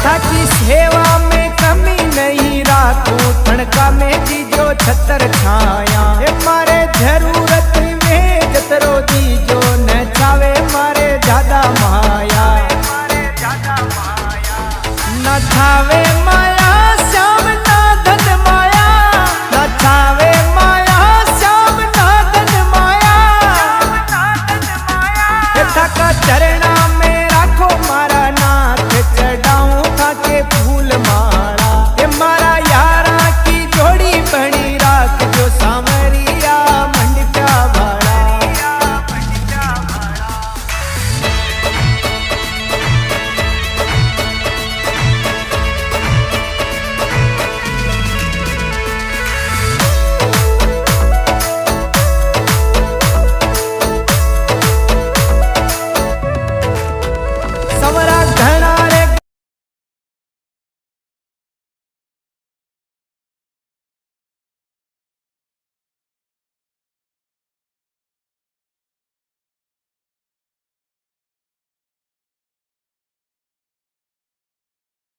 थाकी सेवा में कमी नहीं राखू, ठणका में दीजो छतर छाया। मारे जरूरत में जतरो दीजो न चावे मारे ज्यादा माया, न थावे माया